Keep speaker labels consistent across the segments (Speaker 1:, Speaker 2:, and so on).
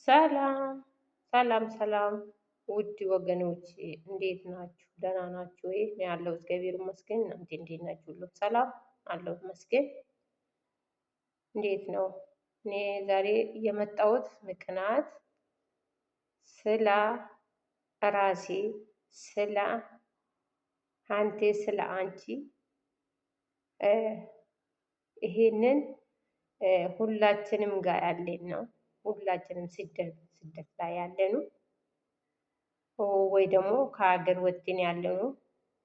Speaker 1: ሰላም ሰላም ሰላም ውድ ወገኖቼ እንዴት ናችሁ? ደህና ናችሁ ወይ? እኔ ያለው እግዚአብሔር ይመስገን። እናንተ እንዴት ናችሁ? ሁሉ ሰላም አለው ይመስገን። እንዴት ነው? እኔ ዛሬ የመጣሁት ምክንያት ስለ ራሴ፣ ስለ አንቴ፣ ስለ አንቺ ይሄንን ሁላችንም ጋር ያለን ነው። ሁላችንም ስደት ላይ ያለኑ ወይ ደግሞ ከሀገር ወጥተን ያለኑ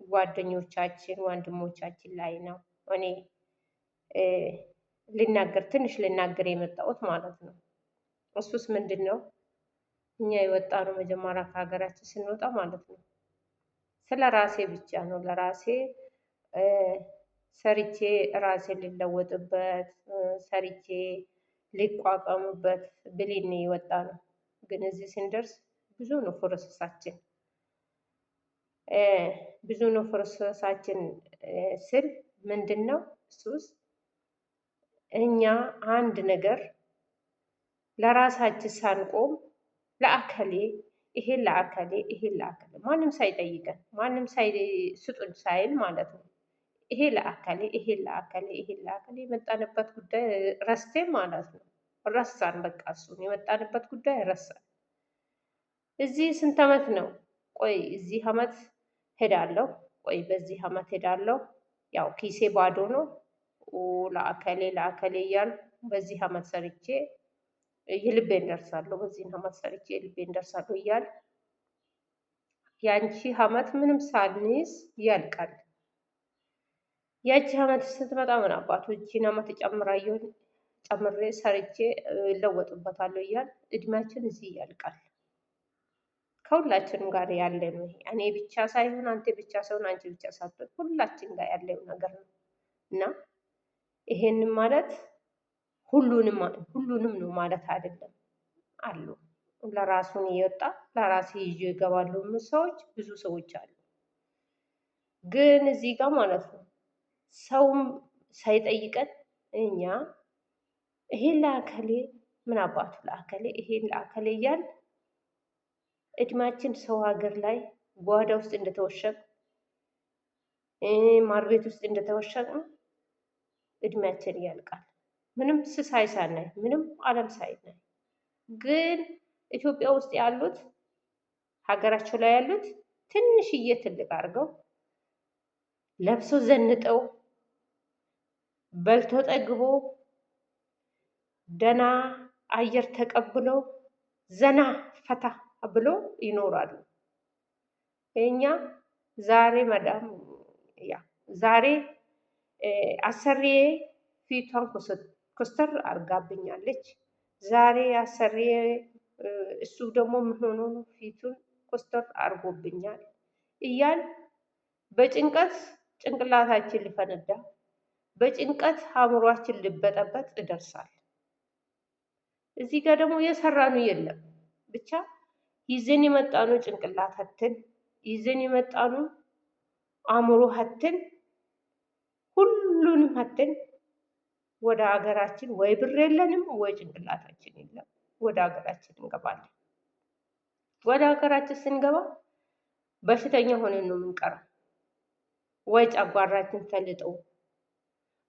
Speaker 1: ጓደኞቻችን ወንድሞቻችን ላይ ነው እኔ ትንሽ ልናገር የመጣሁት ማለት ነው። እሱስ ምንድን ነው? እኛ የወጣነው መጀመሪያ ከሀገራችን ስንወጣ ማለት ነው ስለ ራሴ ብቻ ነው። ለራሴ ሰርቼ ራሴ ልለወጥበት ሰርቼ ሊቋቋምበት ብሌን የወጣ ነው። ግን እዚህ ስንደርስ ብዙ ነው ፕሮሰሳችን ብዙ ነው ፕሮሰሳችን ስል ምንድን ነው እሱስ እኛ አንድ ነገር ለራሳችን ሳንቆም ለአከሌ ይሄን ለአከሌ ይሄን ለአከሌ ማንም ሳይጠይቀን ማንም ስጡን ሳይል ማለት ነው ይሄ ለአከሌ ይሄን ለአከሌ ይሄን ለአከሌ የመጣንበት ጉዳይ ረስቴን ማለት ነው። ረሳን በቃ እሱን የመጣንበት ጉዳይ ረሳን። እዚህ ስንት ዓመት ነው? ቆይ እዚህ ዓመት ሄዳለሁ፣ ቆይ በዚህ ዓመት ሄዳለሁ። ያው ኪሴ ባዶ ነው። ለአከሌ ለአከሌ እያልኩ በዚህ ዓመት ሰርቼ የልቤን ደርሳለሁ፣ በዚህ ዓመት ሰርቼ የልቤን ደርሳለሁ እያል ያንቺ ዓመት ምንም ሳንይዝ ያልቃል። ያቺ ዓመት ስትመጣ ምን አባቱ እቺን ዓመት ጨምሬ ሰርቼ እለወጥበታለሁ እያል እድሜያችን እዚህ ያልቃል። ከሁላችንም ጋር ያለ ነው። እኔ ብቻ ሳይሆን አንተ ብቻ ሳይሆን አንቺ ብቻ ሳትሆን ሁላችን ጋር ያለው ነገር ነው እና ይሄንን ማለት ሁሉንም ነው ማለት አይደለም። አሉ ለራሱን እየወጣ ለራሴ ይዤ ይገባሉ ሰዎች ብዙ ሰዎች አሉ። ግን እዚህ ጋር ማለት ነው ሰውም ሳይጠይቀን እኛ ይሄን ለአከሌ ምን አባቱ ለአከሌ ይሄን ለአከሌ እያል እድሜያችን ሰው ሀገር ላይ ጓዳ ውስጥ እንደተወሸቅ ማር ቤት ውስጥ እንደተወሸቅ ነው እድሜያችን ያልቃል። ምንም ስሳይ ሳናይ ምንም ዓለም ሳይናይ ግን ኢትዮጵያ ውስጥ ያሉት ሀገራቸው ላይ ያሉት ትንሽዬ ትልቅ አድርገው ለብሶ ዘንጠው በልቶ ጠግቦ ደና አየር ተቀብለው ዘና ፈታ ብሎ ይኖራሉ። እኛ ዛሬ መዳም ዛሬ አሰሪዬ ፊቷን ኮስተር አርጋብኛለች። ዛሬ አሰሪዬ እሱ ደግሞ ምን ሆኖ ነው ፊቱን ኮስተር አርጎብኛል እያል በጭንቀት ጭንቅላታችን ሊፈነዳ በጭንቀት አእምሯችን ሊበጠበጥ ይደርሳል። እዚህ ጋር ደግሞ የሰራኑ የለም። ብቻ ይዘን የመጣኑ ጭንቅላት ሀትን ይዘን የመጣኑ አእምሮ ሀትን ሁሉንም ሀትን ወደ ሀገራችን ወይ ብር የለንም ወይ ጭንቅላታችን የለም። ወደ ሀገራችን እንገባለን። ወደ ሀገራችን ስንገባ በሽተኛ ሆነን ነው የምንቀረው። ወይ ጨጓራችን ተልጠው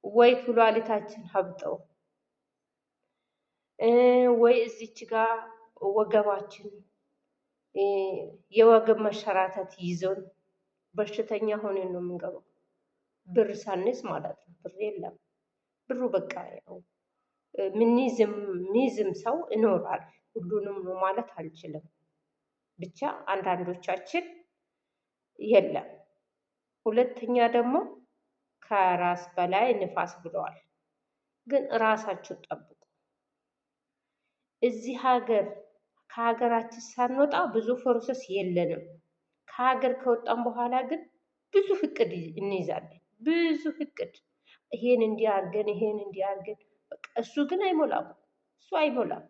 Speaker 1: ወይ ኩላሊታችን ሀብጠው ወይ እዚች ጋር ወገባችን የወገብ መሸራተት ይዞን በሽተኛ ሆነን ነው የምንገባው። ብር ሳንስ ማለት ነው። ብር የለም። ብሩ በቃ ያው ሚዝም ሰው ይኖራል። ሁሉንም ነው ማለት አልችልም። ብቻ አንዳንዶቻችን የለም። ሁለተኛ ደግሞ ከራስ በላይ ንፋስ ብለዋል። ግን ራሳችሁ ጠብቁ። እዚህ ሀገር ከሀገራችን ሳንወጣ ብዙ ፕሮሰስ የለንም። ከሀገር ከወጣን በኋላ ግን ብዙ እቅድ እንይዛለን። ብዙ እቅድ ይሄን እንዲያርገን ይሄን እንዲያርገን እሱ ግን አይሞላም። እሱ አይሞላም።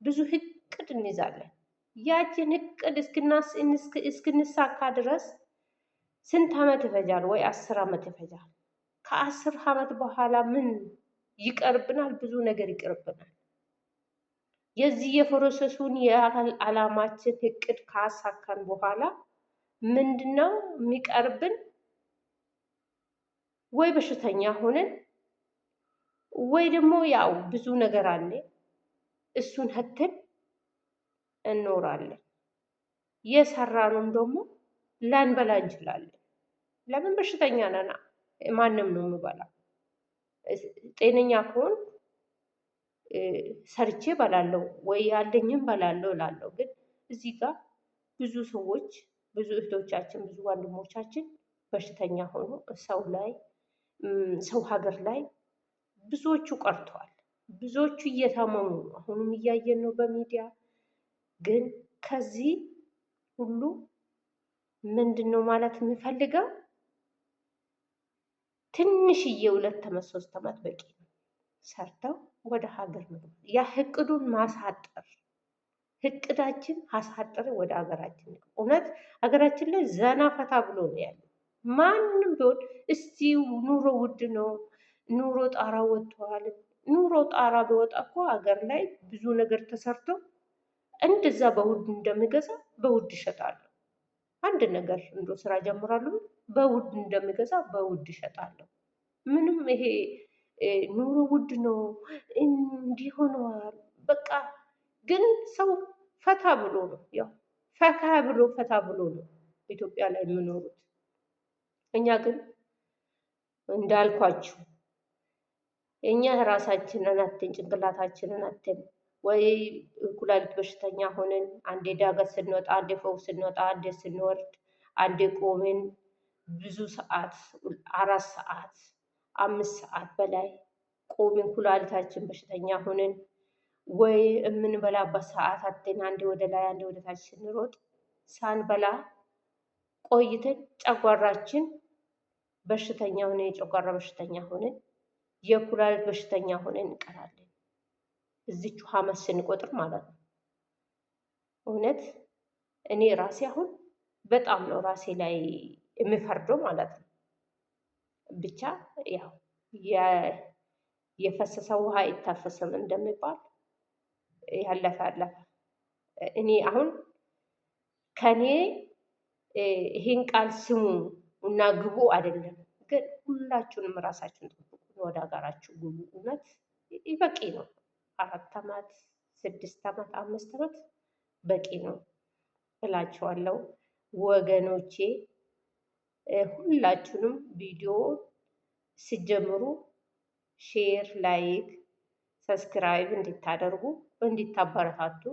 Speaker 1: ብዙ እቅድ እንይዛለን። ያችን እቅድ እስክንሳካ ድረስ ስንት ዓመት ይፈጃል? ወይ 10 ዓመት ይፈጃል። ከ10 ዓመት በኋላ ምን ይቀርብናል? ብዙ ነገር ይቀርብናል። የዚህ የፕሮሰሱን የዓላማችን እቅድ ካሳካን በኋላ ምንድነው የሚቀርብን? ወይ በሽተኛ ሆነን ወይ ደግሞ ያው ብዙ ነገር አለ፣ እሱን ህተን እንኖራለን። የሰራነውን ደግሞ ላንበላ እንችላለን። ለምን? በሽተኛ ነና። ማንም ነው የምበላው። ጤነኛ ከሆን ሰርቼ በላለሁ ወይ ያለኝም በላለሁ እላለሁ። ግን እዚህ ጋር ብዙ ሰዎች፣ ብዙ እህቶቻችን፣ ብዙ ወንድሞቻችን በሽተኛ ሆኖ ሰው ሀገር ላይ ብዙዎቹ ቀርተዋል። ብዙዎቹ እየታመሙ ነው። አሁንም እያየን ነው በሚዲያ። ግን ከዚህ ሁሉ ምንድን ነው ማለት የምፈልገው ትንሽዬ 2 ዓመት 3 ዓመት በቂ ነው። ሰርተው ወደ ሀገር መግባት፣ ያ እቅዱን ማሳጠር፣ እቅዳችን አሳጥረ ወደ ሀገራችን። እውነት ሀገራችን ላይ ዘና ፈታ ብሎ ነው ያለው። ማንም ቢሆን እስቲ ኑሮ ውድ ነው፣ ኑሮ ጣራ ወጥቷል። ኑሮ ጣራ ቢወጣ እኮ ሀገር ላይ ብዙ ነገር ተሰርቶ እንደዛ በውድ እንደሚገዛ በውድ ይሸጣሉ። አንድ ነገር እንዶ ስራ ጀምራሉ፣ በውድ እንደሚገዛ በውድ ይሸጣለሁ። ምንም ይሄ ኑሮ ውድ ነው እንዲህ ሆነዋል። በቃ ግን ሰው ፈታ ብሎ ነው ያው ፈታ ብሎ ነው ኢትዮጵያ ላይ የሚኖሩት። እኛ ግን እንዳልኳችሁ እኛ ራሳችንን አተን ጭንቅላታችንን አተን ወይ ኩላሊት በሽተኛ ሆነን አንዴ ዳገት ስንወጣ፣ አንዴ ፎቅ ስንወጣ፣ አንዴ ስንወርድ፣ አንዴ ቆመን ብዙ ሰዓት 4 ሰዓት 5 ሰዓት በላይ ቆመን ኩላሊታችን በሽተኛ ሆነን ወይ የምንበላበት ሰዓት አተን አንዴ ወደ ላይ አንዴ ወደ ታች ስንሮጥ ሳንበላ ቆይተን ጨጓራችን በሽተኛ ሆነን የጨጓራ በሽተኛ ሆነን የኩላሊት በሽተኛ ሆነን እንቀራለን። እዚች ዓመት ስንቆጥር ማለት ነው። እውነት እኔ ራሴ አሁን በጣም ነው ራሴ ላይ የምፈርደው ማለት ነው። ብቻ ያው የፈሰሰ ውሃ አይታፈስም እንደሚባል ያለፈ አለፈ። እኔ አሁን ከኔ ይሄን ቃል ስሙ እና ግቡ አይደለም፣ ግን ሁላችሁንም ራሳችሁን ጠብቁ፣ ወደ ሀገራችሁ ግቡ። እውነት በቂ ነው። 4 ዓመት 6 ዓመት 5 ዓመት በቂ ነው እላችኋለሁ ወገኖቼ። ሁላችሁንም ቪዲዮ ሲጀምሩ ሼር፣ ላይክ፣ ሰብስክራይብ እንድታደርጉ እንድታበረታቱ፣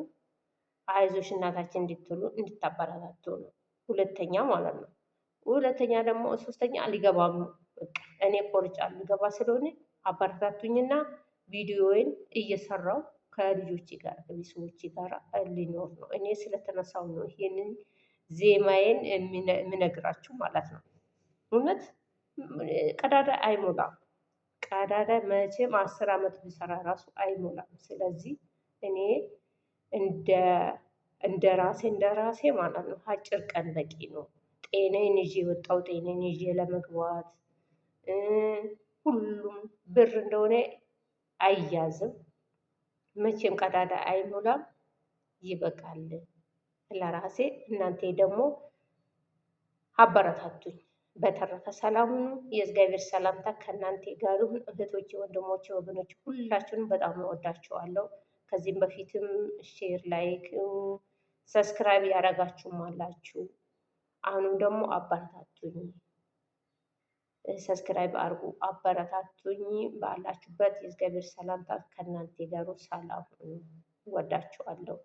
Speaker 1: አይዞሽ እናታችን እንድትሉ እንድታበረታቱ ነው። ሁለተኛ ማለት ነው። ሁለተኛ ደግሞ ሶስተኛ ሊገባም ነው። በቃ እኔ ቆርጫ ሊገባ ስለሆነ አበረታቱኝና ቪዲዮውን እየሰራው ከልጆቼ ጋር ከቤተሰቦቼ ጋር ሊኖር ነው። እኔ ስለተነሳው ነው ይሄንን ዜማዬን የምነግራችሁ ማለት ነው። እውነት ቀዳዳ አይሞላም። ቀዳዳ መቼም 10 ዓመት ቢሰራ ራሱ አይሞላም። ስለዚህ እኔ እንደ ራሴ ማለት ነው አጭር ቀን በቂ ነው። ጤናዬን ይዤ የወጣው ጤናዬን ይዤ ለመግባት ሁሉም ብር እንደሆነ አይያዝም። መቼም ቀዳዳ አይሞላም። ይበቃል ለራሴ። እናንተ ደግሞ አበረታቱኝ። በተረፈ ሰላም ሁኑ። የእግዚአብሔር ሰላምታ ከእናንተ ጋር ይሁን። እህቶቼ፣ ወንድሞቼ፣ ወገኖቼ ሁላችሁንም በጣም እወዳችኋለሁ። ከዚህም በፊትም ሼር፣ ላይክ፣ ሰብስክራይብ ያደረጋችሁም አላችሁ። አሁንም ደግሞ አበረታቱኝ። ሰብስክራይብ አድርጉ፣ አበረታቱኝ። ባላችሁበት የእግዚአብሔር ሰላምታ ከእናንተ ጋር ሰላም ሁኑ። እወዳችኋለሁ።